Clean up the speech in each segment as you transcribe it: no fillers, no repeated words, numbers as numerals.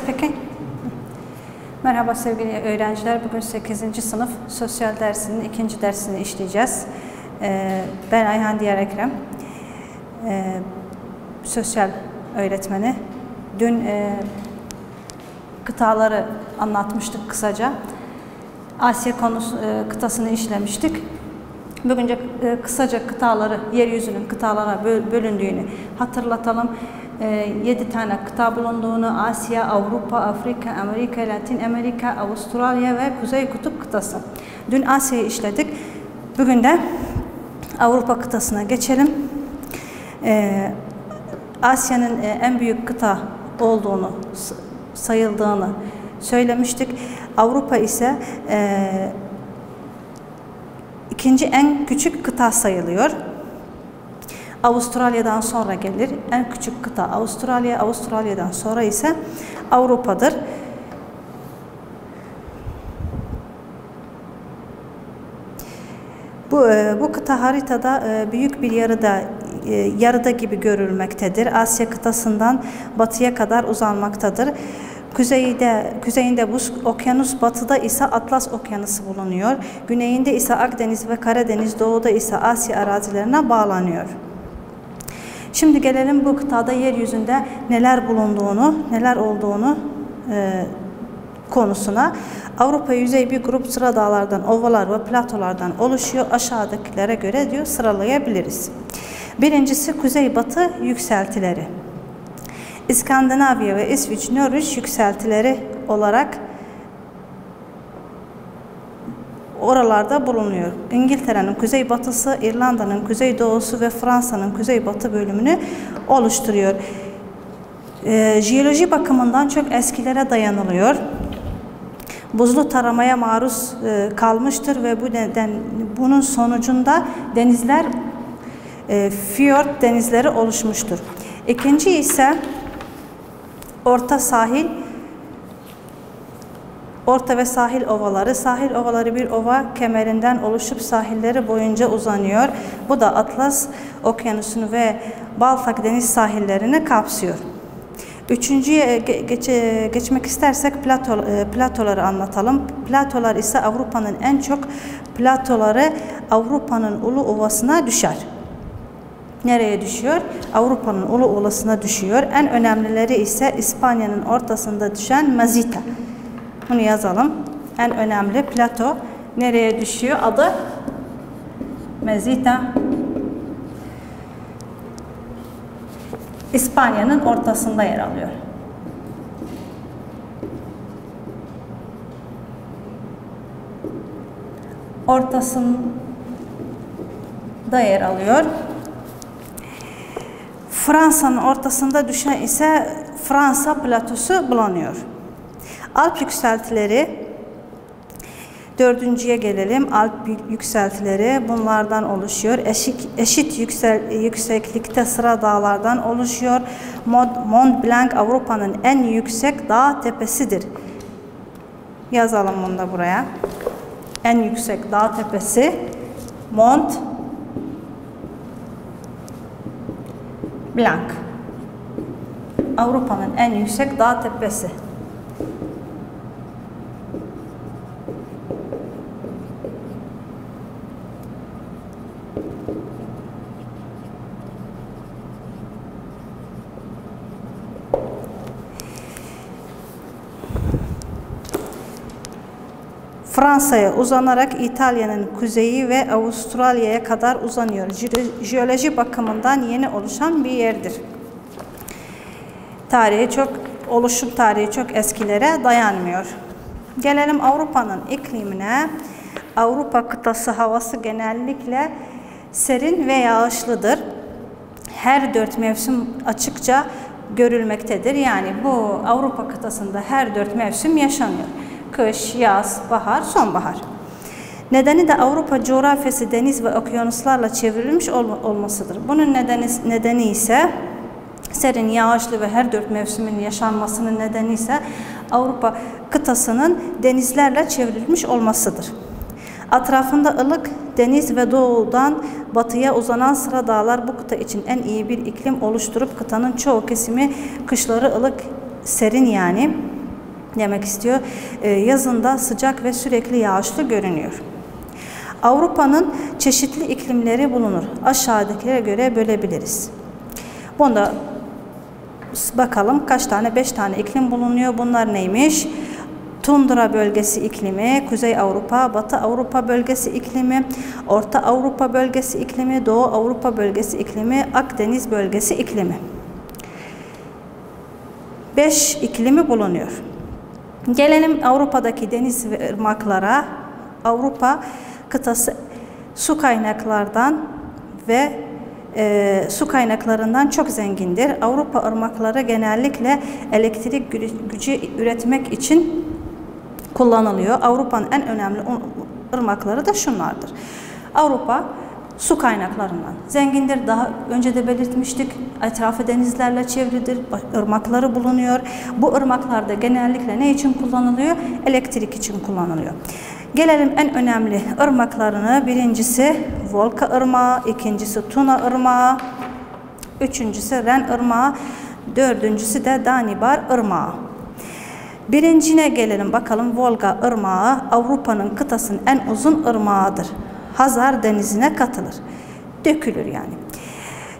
Peki. Merhaba sevgili öğrenciler. Bugün 8. sınıf sosyal dersinin 2. dersini işleyeceğiz. Ben Ayhan Diyar Ekrem. Sosyal öğretmeni. Dün kıtaları anlatmıştık kısaca. Asya kıtasını işlemiştik. Bugün de kısaca kıtaları, yeryüzünün kıtalara bölündüğünü hatırlatalım. 7 tane kıta bulunduğunu, Asya, Avrupa, Afrika, Amerika, Latin Amerika, Avustralya ve Kuzey Kutup kıtası. Dün Asya'yı işledik. Bugün de Avrupa kıtasına geçelim. Asya'nın en büyük kıta olduğunu, sayıldığını söylemiştik. Avrupa ise ikinci en küçük kıta sayılıyor. Avustralya'dan sonra gelir. En küçük kıta Avustralya, Avustralya'dan sonra ise Avrupa'dır. Bu kıta haritada büyük bir yarıda gibi görülmektedir. Asya kıtasından batıya kadar uzanmaktadır. Kuzeyinde Buz Okyanus, batıda ise Atlas Okyanusu bulunuyor. Güneyinde ise Akdeniz ve Karadeniz, doğuda ise Asya arazilerine bağlanıyor. Şimdi gelelim bu kıtada yeryüzünde neler bulunduğunu, neler olduğunu konusuna. Avrupa yüzeyi bir grup sıra dağlardan, ovalar ve platolardan oluşuyor. Aşağıdakilere göre diyor sıralayabiliriz. Birincisi kuzeybatı yükseltileri. İskandinavya ve İsviç, Norveç yükseltileri olarak oralarda bulunuyor. İngiltere'nin kuzeybatısı, İrlanda'nın kuzeydoğusu ve Fransa'nın kuzeybatı bölümünü oluşturuyor. Jeoloji bakımından çok eskilere dayanılıyor. Buzlu taramaya maruz kalmıştır ve bunun sonucunda denizler, fiyort denizleri oluşmuştur. İkinci ise orta ve sahil ovaları. Sahil ovaları bir ova kemerinden oluşup sahilleri boyunca uzanıyor. Bu da Atlas Okyanusu'nu ve Baltık deniz sahillerini kapsıyor. Üçüncüye geçmek istersek platoları anlatalım. Platolar ise Avrupa'nın en çok platoları Avrupa'nın Ulu Ovası'na düşer. Nereye düşüyor? Avrupa'nın Ulu Ovası'na düşüyor. En önemlileri ise İspanya'nın ortasında düşen Mazita. Bunu yazalım. En önemli plato nereye düşüyor? Adı Mazita. İspanya'nın ortasında yer alıyor. Ortasında yer alıyor. Fransa'nın ortasında düşen ise Fransa platosu bulunuyor. Alp yükseltileri, dördüncüye gelelim. Alp yükseltileri bunlardan oluşuyor. Eşit yükseklikte sıra dağlardan oluşuyor. Mont Blanc Avrupa'nın en yüksek dağ tepesidir. Yazalım bunu da buraya. En yüksek dağ tepesi Mont Blanc. Avrupa'nın en yüksek dağ tepesi. Fransa'ya uzanarak İtalya'nın kuzeyi ve Avustralya'ya kadar uzanıyor. Jeoloji bakımından yeni oluşan bir yerdir. Oluşum tarihi çok eskilere dayanmıyor. Gelelim Avrupa'nın iklimine. Avrupa kıtası havası genellikle serin ve yağışlıdır. Her 4 mevsim açıkça görülmektedir. Yani bu Avrupa kıtasında her 4 mevsim yaşanıyor. Kış, yaz, bahar, sonbahar. Nedeni de Avrupa coğrafyası deniz ve okyanuslarla çevrilmiş olmasıdır. Bunun nedeni ise serin, yağışlı ve her 4 mevsimin yaşanmasının nedeni ise Avrupa kıtasının denizlerle çevrilmiş olmasıdır. Etrafında ılık deniz ve doğudan batıya uzanan sıra dağlar bu kıta için en iyi bir iklim oluşturup kıtanın çoğu kesimi kışları ılık, serin yani demek istiyor. Yazında sıcak ve sürekli yağışlı görünüyor. Avrupa'nın çeşitli iklimleri bulunur. Aşağıdakilere göre bölebiliriz. Bunda bakalım kaç tane? 5 tane iklim bulunuyor. Bunlar neymiş? Tundra bölgesi iklimi, Kuzey Avrupa, Batı Avrupa bölgesi iklimi, Orta Avrupa bölgesi iklimi, Doğu Avrupa bölgesi iklimi, Akdeniz bölgesi iklimi. 5 iklimi bulunuyor. Gelelim Avrupa'daki deniz ve ırmaklara. Avrupa kıtası su kaynaklardan ve su kaynaklarından çok zengindir. Avrupa ırmakları genellikle elektrik gücü üretmek için kullanılıyor. Avrupa'nın en önemli ırmakları da şunlardır. Avrupa su kaynaklarından zengindir. Daha önce de belirtmiştik. Etrafı denizlerle çevrilidir. Irmakları bulunuyor. Bu ırmaklarda genellikle ne için kullanılıyor? Elektrik için kullanılıyor. Gelelim en önemli ırmaklarına. Birincisi Volga Irmağı, ikincisi Tuna Irmağı, üçüncüsü Ren Irmağı, dördüncüsü de Danibar Irmağı. Birincine gelelim bakalım. Volga Irmağı Avrupa'nın kıtasının en uzun ırmağıdır. Hazar Denizi'ne katılır. Dökülür yani.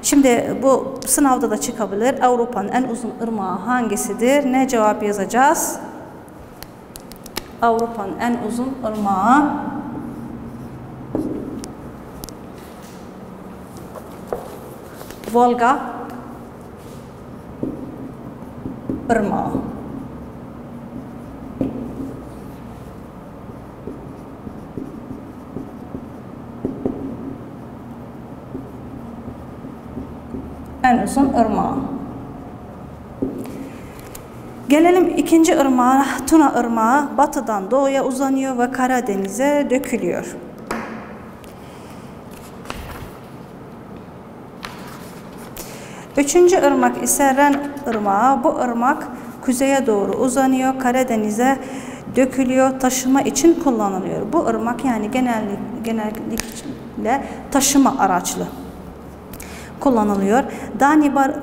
Şimdi bu sınavda da çıkabilir. Avrupa'nın en uzun ırmağı hangisidir? Ne cevap yazacağız? Avrupa'nın en uzun ırmağı Volga Irmağı. En uzun ırmağı. Gelelim ikinci ırmağa, Tuna Irmağı batıdan doğuya uzanıyor ve Karadeniz'e dökülüyor. Üçüncü ırmak ise Ren Irmağı. Bu ırmak kuzeye doğru uzanıyor, Karadeniz'e dökülüyor, taşıma için kullanılıyor. Bu ırmak yani genellikle taşıma araçlı kullanılıyor.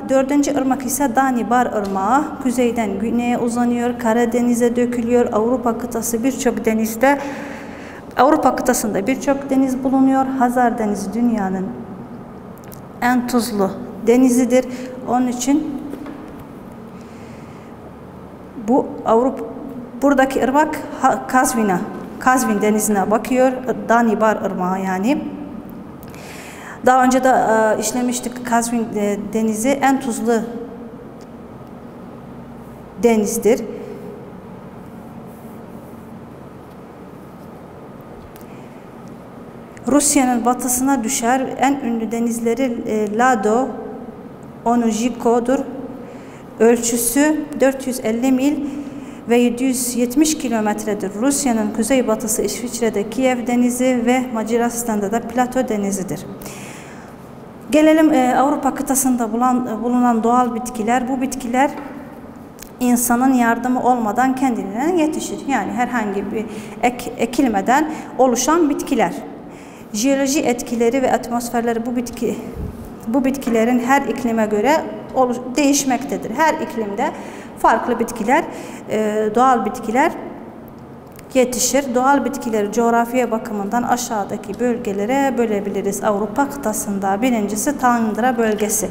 Dördüncü ırmak ise Danibar Irmağı. Kuzeyden güneye uzanıyor, Karadeniz'e dökülüyor. Avrupa kıtasında birçok deniz bulunuyor. Hazar Denizi dünyanın en tuzlu denizidir. Onun için buradaki ırmak Kazvin denizine bakıyor. Danibar Irmağı yani. Daha önce de işlemiştik. Kazvin denizi en tuzlu denizdir. Rusya'nın batısına düşer. En ünlü denizleri Lado, Onujiko'dur. Ölçüsü 450 mil ve 770 kilometredir. Rusya'nın kuzeybatısı İsviçre'de Kiev Denizi ve Macaristan'da da Plato Denizi'dir. Gelelim Avrupa kıtasında bulunan doğal bitkiler. Bu bitkiler insanın yardımı olmadan kendiliğinden yetişir. Yani herhangi bir ekilmeden oluşan bitkiler. Jeoloji etkileri ve atmosferleri bu bitkilerin her iklime göre değişmektedir. Her iklimde farklı bitkiler, doğal bitkiler yetişir. Doğal bitkileri coğrafya bakımından aşağıdaki bölgelere bölebiliriz. Avrupa kıtasında birincisi Tundra bölgesi.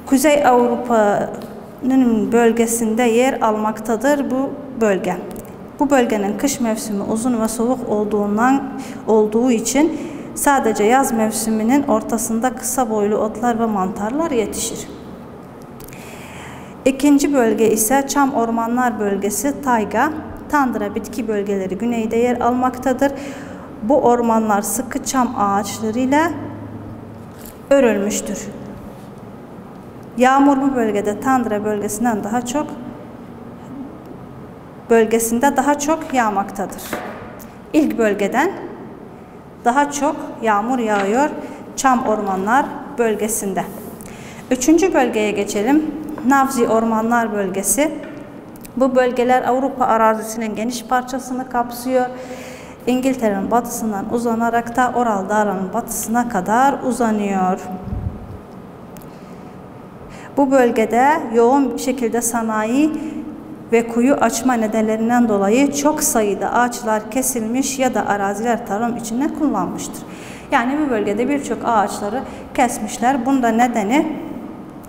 Kuzey Avrupa'nın bölgesinde yer almaktadır bu bölge. Bu bölgenin kış mevsimi uzun ve soğuk olduğu için sadece yaz mevsiminin ortasında kısa boylu otlar ve mantarlar yetişir. İkinci bölge ise çam ormanlar bölgesi tayga. Tundra bitki bölgeleri güneyde yer almaktadır. Bu ormanlar sıkı çam ağaçlarıyla örülmüştür. Yağmur bu bölgede Tundra bölgesinde daha çok yağmaktadır. İlk bölgeden daha çok yağmur yağıyor çam ormanlar bölgesinde. Üçüncü bölgeye geçelim. Navzi Ormanlar Bölgesi. Bu bölgeler Avrupa arazisinin geniş parçasını kapsıyor. İngiltere'nin batısından uzanarak da Oral Dağları'nın batısına kadar uzanıyor. Bu bölgede yoğun bir şekilde sanayi ve kuyu açma nedenlerinden dolayı çok sayıda ağaçlar kesilmiş ya da araziler tarım için kullanmıştır. Yani bu bölgede birçok ağaçları kesmişler. Bunda nedeni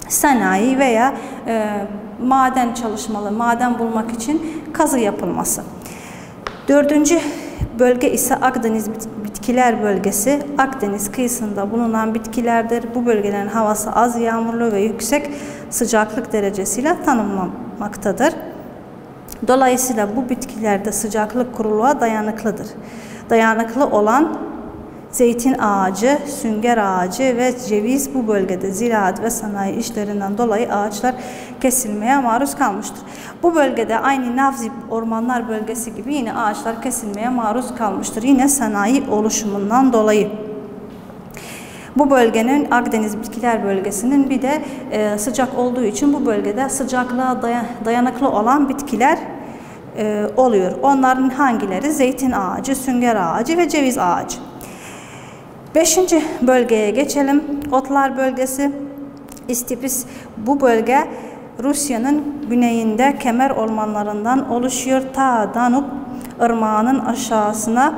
sanayi veya maden çalışmaları, maden bulmak için kazı yapılması. Dördüncü bölge ise Akdeniz Bitkiler Bölgesi. Akdeniz kıyısında bulunan bitkilerdir. Bu bölgelerin havası az yağmurlu ve yüksek sıcaklık derecesiyle tanımlanmaktadır. Dolayısıyla bu bitkilerde sıcaklık kuruluğa dayanıklıdır. Dayanıklı olan zeytin ağacı, sünger ağacı ve ceviz bu bölgede ziraat ve sanayi işlerinden dolayı ağaçlar kesilmeye maruz kalmıştır. Bu bölgede aynı Navzi Ormanlar Bölgesi gibi yine ağaçlar kesilmeye maruz kalmıştır. Yine sanayi oluşumundan dolayı. Bu bölgenin Akdeniz Bitkiler Bölgesi'nin bir de sıcak olduğu için bu bölgede sıcaklığa dayanıklı olan bitkiler oluyor. Onların hangileri? Zeytin ağacı, sünger ağacı ve ceviz ağacı. Beşinci bölgeye geçelim. Otlar Bölgesi. İstipis. Bu bölge Rusya'nın güneyinde kemer ormanlarından oluşuyor. Ta Danub ırmağının aşağısına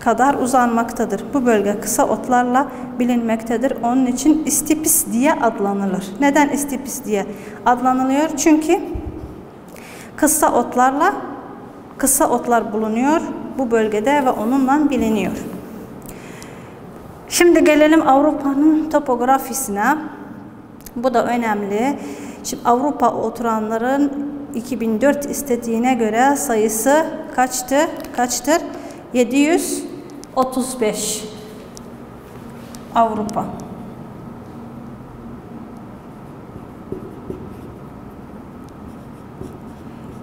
kadar uzanmaktadır. Bu bölge kısa otlarla bilinmektedir. Onun için İstipis diye adlanılır. Neden İstipis diye adlanılıyor? Çünkü kısa otlar bulunuyor bu bölgede ve onunla biliniyor. Şimdi gelelim Avrupa'nın topografisine. Bu da önemli. Şimdi Avrupa oturanların 2004 istatistiğine göre sayısı kaçtır? 735. Avrupa.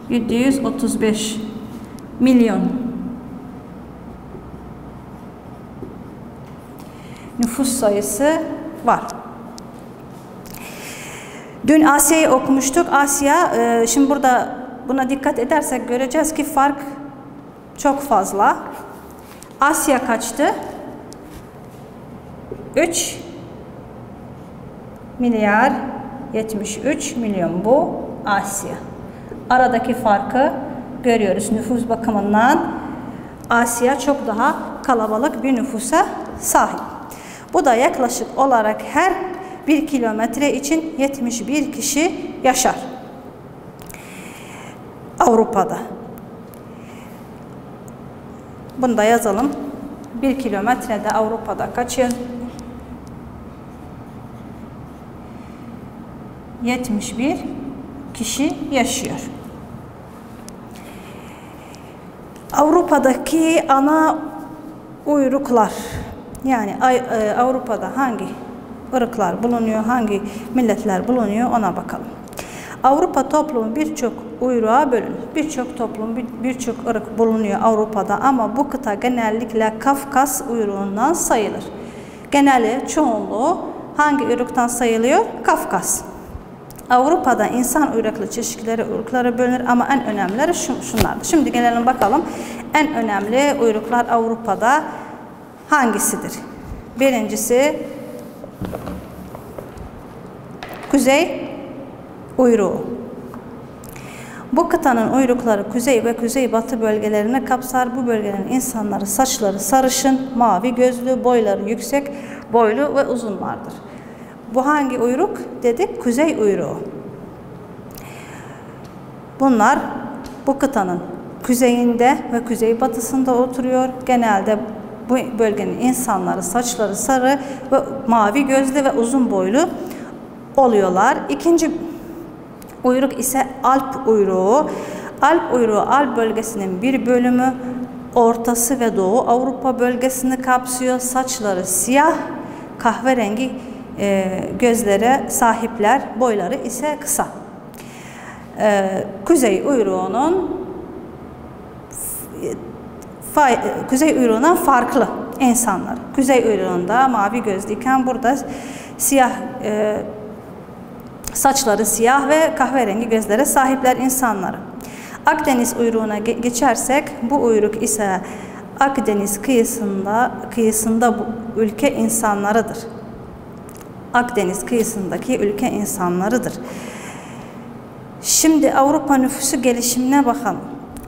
...735 milyon nüfus sayısı var. Dün Asya'yı okumuştuk. Asya, şimdi burada buna dikkat edersek göreceğiz ki fark çok fazla. Asya kaçtı? 3 milyar 73 milyon bu Asya. Aradaki farkı görüyoruz. Nüfus bakımından Asya çok daha kalabalık bir nüfusa sahip. Bu da yaklaşık olarak her 1 kilometre için 71 kişi yaşar. Avrupa'da. Bunu da yazalım. 1 kilometrede Avrupa'da kaç 71 kişi yaşıyor. Avrupa'daki ana uyruklar, yani Avrupa'da hangi ırklar bulunuyor, hangi milletler bulunuyor ona bakalım. Avrupa toplumu birçok uyruğa bölünür. Birçok toplum, birçok ırk bulunuyor Avrupa'da ama bu kıta genellikle Kafkas uyruğundan sayılır. Geneli, çoğunluğu hangi ırktan sayılıyor? Kafkas. Avrupa'da insan uyruklu çeşitleri ırklara bölünür ama en önemlileri şunlardır. Şimdi gelelim bakalım en önemli uyruklar Avrupa'da hangisidir? Birincisi Kuzey uyruğu. Bu kıtanın uyrukları kuzey ve kuzeybatı bölgelerini kapsar. Bu bölgenin insanları saçları sarışın, mavi gözlü, boyları yüksek, boylu ve uzun vardır. Bu hangi uyruk dedik? Kuzey uyruğu. Bunlar bu kıtanın kuzeyinde ve kuzeybatısında oturuyor. Genelde bu bölgenin insanları saçları sarı ve mavi gözlü ve uzun boylu oluyorlar. İkinci uyruk ise Alp uyruğu. Alp uyruğu Alp bölgesinin bir bölümü, ortası ve doğu Avrupa bölgesini kapsıyor. Saçları siyah, kahverengi gözlere sahipler, boyları ise kısa. Kuzey uyruğunun kuzey uyruğundan farklı insanlar. Kuzey uyruğunda mavi gözlüyken burada siyah, saçları siyah ve kahverengi gözlere sahipler insanları. Akdeniz uyruğuna geçersek bu uyruk ise Akdeniz kıyısında bu ülke insanlarıdır. Akdeniz kıyısındaki ülke insanlarıdır. Şimdi Avrupa nüfusu gelişimine bakalım.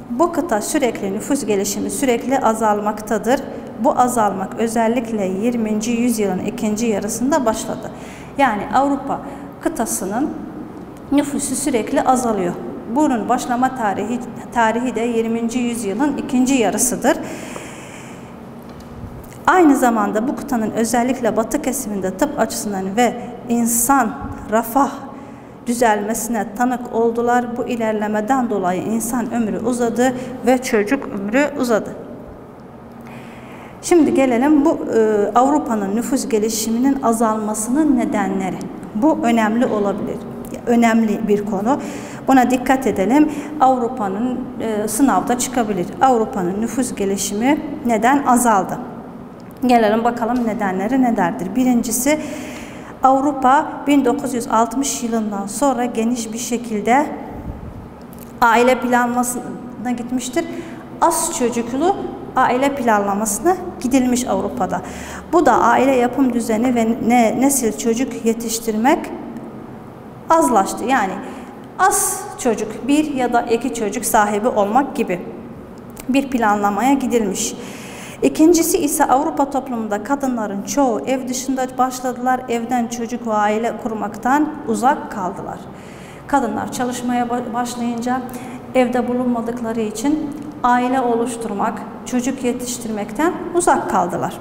Bu kıta sürekli nüfus gelişimi sürekli azalmaktadır. Bu azalmak özellikle 20. yüzyılın ikinci yarısında başladı. Yani Avrupa kıtasının nüfusu sürekli azalıyor. Bunun başlama tarihi de 20. yüzyılın ikinci yarısıdır. Aynı zamanda bu kıtanın özellikle batı kesiminde tıp açısından ve insan refah düzelmesine tanık oldular. Bu ilerlemeden dolayı insan ömrü uzadı ve çocuk ömrü uzadı. Şimdi gelelim bu Avrupa'nın nüfus gelişiminin azalmasının nedenleri. Bu önemli olabilir. Önemli bir konu. Buna dikkat edelim. Avrupa'nın sınavda çıkabilir. Avrupa'nın nüfus gelişimi neden azaldı? Gelelim bakalım nedenleri nelerdir. Birincisi, Avrupa 1960 yılından sonra geniş bir şekilde aile planlamasına gitmiştir. Az çocuklu aile planlamasına gidilmiş Avrupa'da. Bu da aile yapım düzeni ve nesil çocuk yetiştirmek azlaştı. Yani az çocuk, bir ya da iki çocuk sahibi olmak gibi bir planlamaya gidilmiş. İkincisi ise Avrupa toplumunda kadınların çoğu ev dışında başladılar. Evden çocuk ve aile kurmaktan uzak kaldılar. Kadınlar çalışmaya başlayınca evde bulunmadıkları için aile oluşturmak, çocuk yetiştirmekten uzak kaldılar.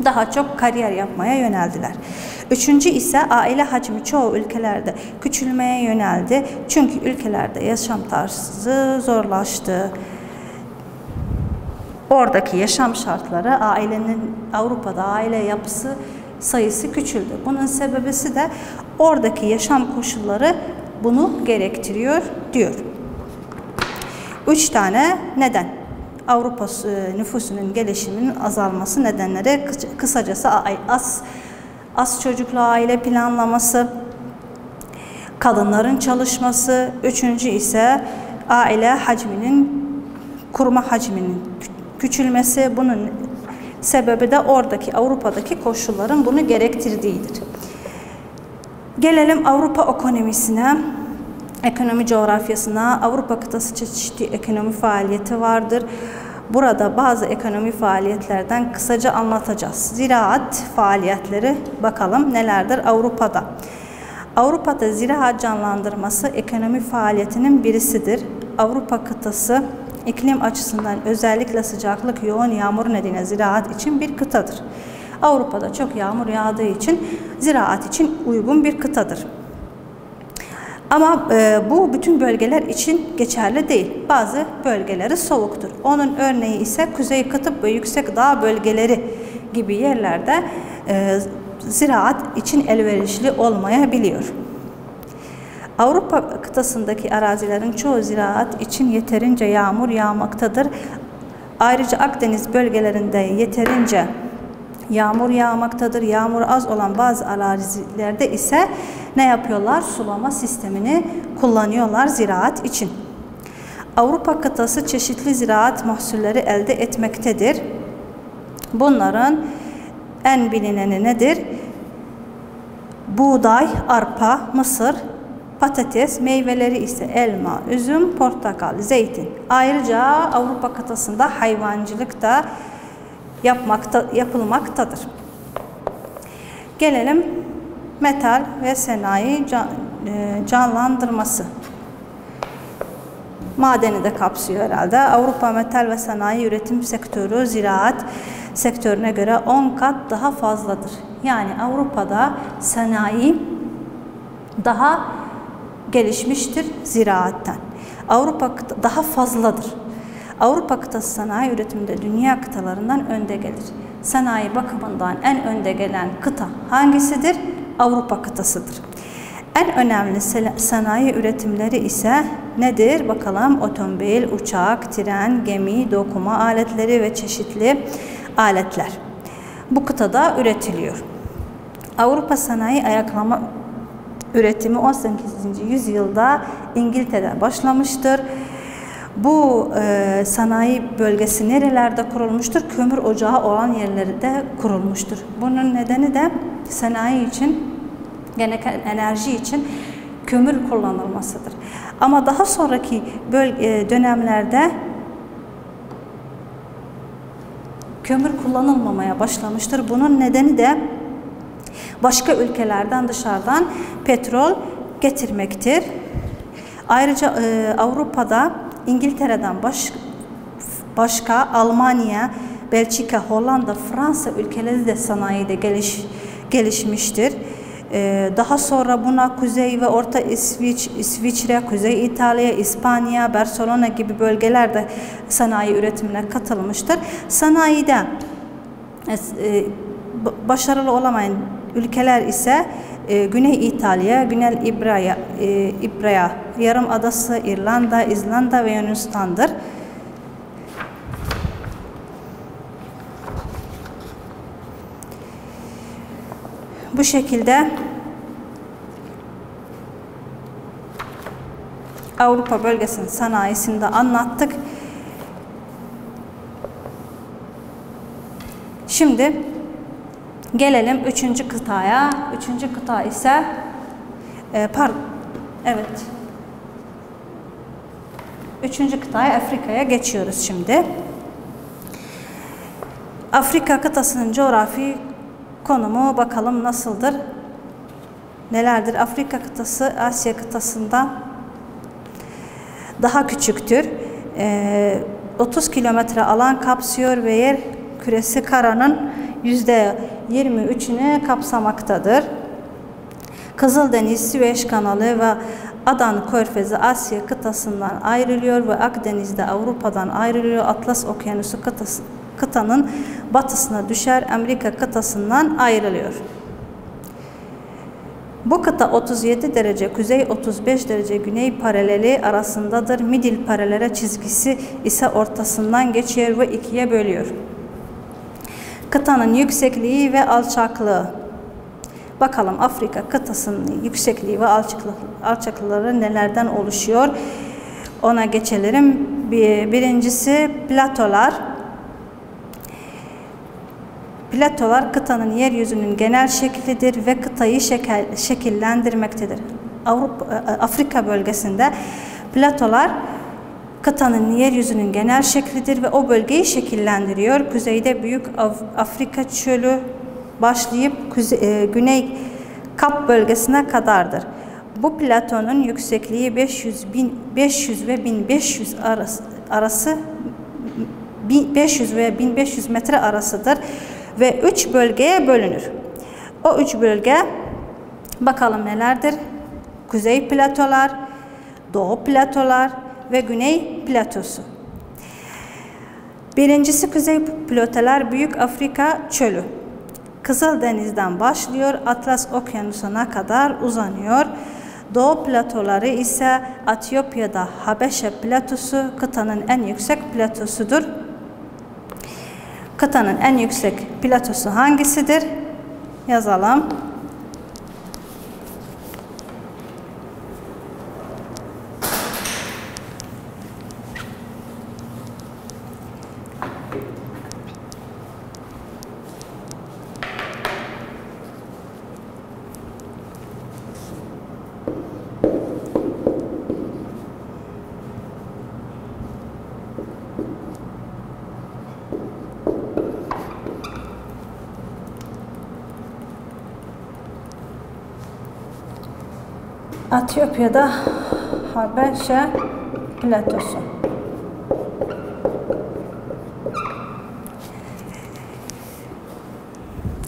Daha çok kariyer yapmaya yöneldiler. Üçüncü ise aile hacmi çoğu ülkelerde küçülmeye yöneldi. Çünkü ülkelerde yaşam tarzı zorlaştı. Oradaki yaşam şartları, Avrupa'da aile yapısı sayısı küçüldü. Bunun sebebisi de oradaki yaşam koşulları bunu gerektiriyor diyor. 3 tane neden. Avrupa nüfusunun gelişiminin azalması nedenleri kısacası az çocuklu aile planlaması, kadınların çalışması, üçüncü ise aile kurma hacminin küçülmesi. Bunun sebebi de oradaki Avrupa'daki koşulların bunu gerektirdiğidir. Gelelim Avrupa ekonomisine, ekonomi coğrafyasına. Avrupa kıtası çeşitli ekonomi faaliyeti vardır. Burada bazı ekonomi faaliyetlerden kısaca anlatacağız. Ziraat faaliyetleri bakalım nelerdir Avrupa'da. Avrupa'da ziraat canlandırması ekonomi faaliyetinin birisidir. Avrupa kıtası iklim açısından özellikle sıcaklık, yoğun yağmur nedeniyle ziraat için bir kıtadır. Avrupa'da çok yağmur yağdığı için ziraat için uygun bir kıtadır. Ama bu bütün bölgeler için geçerli değil. Bazı bölgeleri soğuktur. Onun örneği ise Kuzey Kutbu ve yüksek dağ bölgeleri gibi yerlerde ziraat için elverişli olmayabiliyor. Avrupa kıtasındaki arazilerin çoğu ziraat için yeterince yağmur yağmaktadır. Ayrıca Akdeniz bölgelerinde yeterince yağmur yağmaktadır. Yağmur az olan bazı arazilerde ise ne yapıyorlar? Sulama sistemini kullanıyorlar ziraat için. Avrupa kıtası çeşitli ziraat mahsulleri elde etmektedir. Bunların en bilineni nedir? Buğday, arpa, mısır, patates, meyveleri ise elma, üzüm, portakal, zeytin. Ayrıca Avrupa kıtasında hayvancılık da yapılmaktadır. Gelelim metal ve sanayi canlandırması. Madeni de kapsıyor herhalde. Avrupa metal ve sanayi üretim sektörü ziraat sektörüne göre 10 kat daha fazladır. Yani Avrupa'da sanayi daha gelişmiştir ziraatten. Avrupa daha fazladır. Avrupa kıtası sanayi üretiminde dünya kıtalarından önde gelir. Sanayi bakımından en önde gelen kıta hangisidir? Avrupa kıtasıdır. En önemli sanayi üretimleri ise nedir? Bakalım: otomobil, uçak, tren, gemi, dokuma aletleri ve çeşitli aletler bu kıtada üretiliyor. Avrupa sanayi ayaklama üretimi 18. yüzyılda İngiltere'de başlamıştır. Bu sanayi bölgesi nerelerde kurulmuştur? Kömür ocağı olan yerlerde kurulmuştur. Bunun nedeni de sanayi için, enerji için kömür kullanılmasıdır. Ama daha sonraki dönemlerde kömür kullanılmamaya başlamıştır. Bunun nedeni de başka ülkelerden, dışarıdan petrol getirmektir. Ayrıca Avrupa'da İngiltere'den başka Almanya, Belçika, Hollanda, Fransa ülkeleri de sanayide gelişmiştir. Daha sonra buna Kuzey ve Orta İsviçre, Kuzey İtalya, İspanya, Barcelona gibi bölgelerde sanayi üretimine katılmıştır. Sanayide başarılı olamayan ülkeler ise Güney İtalya, Güney İbraya Yarımadası, İrlanda, İzlanda ve Yunanistan'dır. Bu şekilde Avrupa bölgesinin sanayisini de anlattık. Şimdi gelelim 3. kıtaya. 3. kıta ise evet. 3. kıtaya, Afrika'ya geçiyoruz şimdi. Afrika kıtasının coğrafi konumu bakalım nasıldır? Nelerdir? Afrika kıtası Asya kıtasından daha küçüktür. 30 kilometre alan kapsıyor ve yer küresi karanın %23'ünü kapsamaktadır. Kızıldeniz, Süveyş kanalı ve Adan Körfezi Asya kıtasından ayrılıyor ve Akdeniz'de Avrupa'dan ayrılıyor. Atlas Okyanusu kıtanın batısına düşer, Amerika kıtasından ayrılıyor. Bu kıta 37 derece kuzey, 35 derece güney paraleli arasındadır. Midil paralel çizgisi ise ortasından geçiyor ve ikiye bölüyor. Kıtanın yüksekliği ve alçaklığı. Bakalım Afrika kıtasının yüksekliği ve alçaklıkları nelerden oluşuyor? Ona geçelim. Birincisi platolar. Platolar kıtanın yeryüzünün genel şeklidir ve kıtayı şekillendirmektedir. Afrika bölgesinde platolar kıtanın yeryüzünün genel şeklidir ve o bölgeyi şekillendiriyor. Kuzeyde Büyük Afrika çölü başlayıp Güney Kap bölgesine kadardır. Bu platonun yüksekliği 500 ve 1500 arası 500 ve 1500 metre arasıdır ve 3 bölgeye bölünür. O 3 bölge bakalım nelerdir? Kuzey platolar, Doğu platolar ve Güney platosu. Birincisi Kuzey platolar Büyük Afrika çölü. Kızıldeniz'den başlıyor, Atlas Okyanusu'na kadar uzanıyor. Doğu platoları ise Etiyopya'da Habeşe platosu kıtanın en yüksek platosudur. Kıtanın en yüksek platosu hangisidir? Yazalım. Etiyopya'da Habeşe platosu.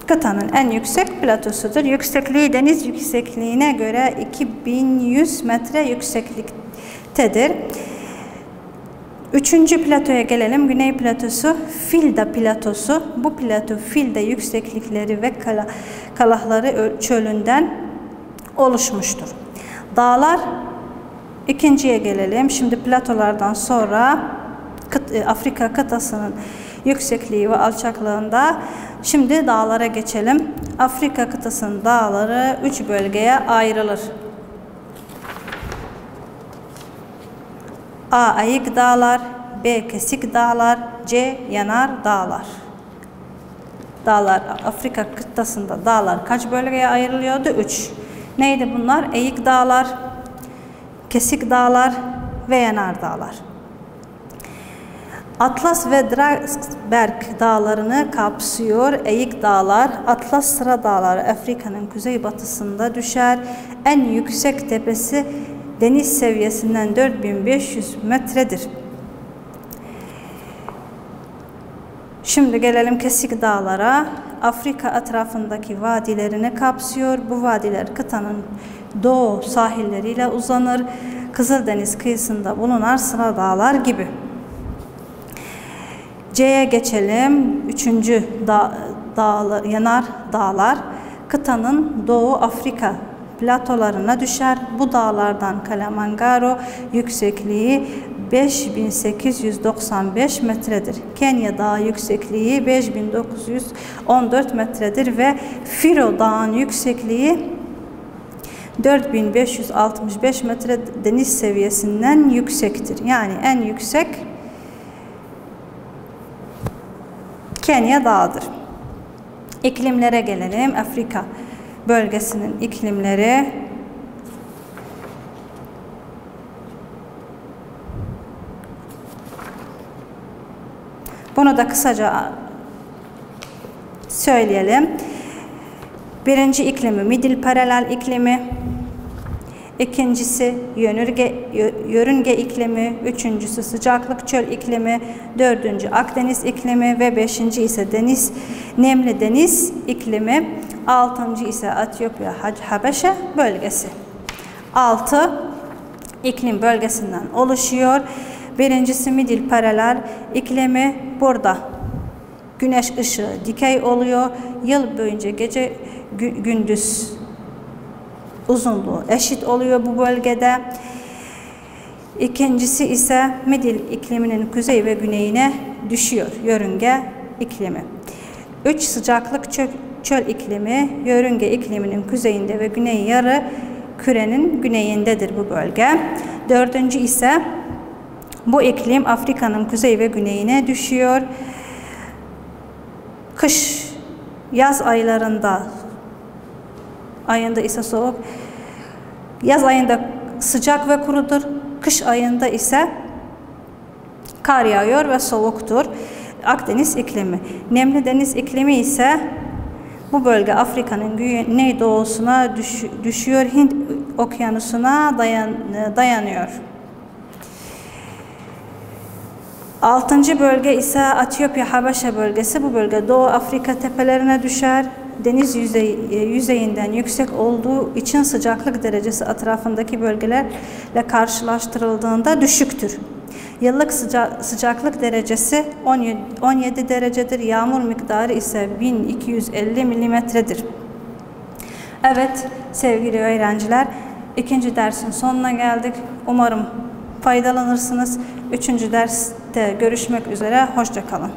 Kıtanın en yüksek platosudur. Yüksekliği deniz yüksekliğine göre 2100 metre yüksekliktedir. 3. platoya gelelim. Güney platosu Filda platosu. Bu plato Filda yükseklikleri ve kalahları çölünden oluşmuştur. Dağlar, ikinciye gelelim. Şimdi platolardan sonra Afrika kıtasının yüksekliği ve alçaklığında şimdi dağlara geçelim. Afrika kıtasının dağları 3 bölgeye ayrılır. A. Ayık dağlar, B. Kesik dağlar, C. Yanar dağlar. Dağlar, Afrika kıtasında dağlar kaç bölgeye ayrılıyordu? 3. Neydi bunlar? Eğik dağlar, kesik dağlar ve yanar dağlar. Atlas ve Drakensberg dağlarını kapsıyor. Eğik dağlar, Atlas sıra dağları Afrika'nın kuzeybatısında düşer. En yüksek tepesi deniz seviyesinden 4500 metredir. Şimdi gelelim kesik dağlara. Afrika etrafındaki vadilerini kapsıyor. Bu vadiler kıtanın doğu sahilleriyle uzanır. Kızıldeniz kıyısında bulunan sıra dağlar gibi. C'ye geçelim. 3. yanar dağlar kıtanın Doğu Afrika platolarına düşer. Bu dağlardan Kilimanjaro yüksekliği 5895 metredir. Kenya Dağı yüksekliği 5914 metredir ve Firo Dağı'nın yüksekliği 4565 metre deniz seviyesinden yüksektir. Yani en yüksek Kenya Dağı'dır. İklimlere gelelim. Afrika bölgesinin iklimleri. Bunu da kısaca söyleyelim. Birinci iklimi Middle Paralel iklimi. İkincisi yörünge iklimi, üçüncüsü sıcaklık çöl iklimi, dördüncü Akdeniz iklimi ve beşinci ise nemli deniz iklimi, altıncı ise Etiyopya Habeşe bölgesi. 6 iklim bölgesinden oluşuyor. Birincisi Middle Paralel iklimi, burada güneş ışığı dikey oluyor. Yıl boyunca gece gündüz uzunluğu eşit oluyor bu bölgede. İkincisi ise Middle ikliminin kuzey ve güneyine düşüyor. Yörünge iklimi. 3 sıcaklık çöl iklimi. Yörünge ikliminin kuzeyinde ve güney yarı kürenin güneyindedir bu bölge. Dördüncü ise bu iklim Afrika'nın kuzey ve güneyine düşüyor. Yaz ayında ise soğuk. Yaz ayında sıcak ve kurudur. Kış ayında ise kar yağıyor ve soğuktur. Akdeniz iklimi. Nemli deniz iklimi ise bu bölge Afrika'nın güneydoğusuna düşüyor. Hint okyanusuna dayanıyor. 6. bölge ise Etiyopya Habeşe bölgesi. Bu bölge Doğu Afrika tepelerine düşer. Deniz yüzeyinden yüksek olduğu için sıcaklık derecesi etrafındaki bölgelerle karşılaştırıldığında düşüktür. Yıllık sıcaklık derecesi 17 derecedir. Yağmur miktarı ise 1250 milimetredir. Evet sevgili öğrenciler, 2. dersin sonuna geldik. Umarım faydalanırsınız. 3. derste görüşmek üzere. Hoşça kalın.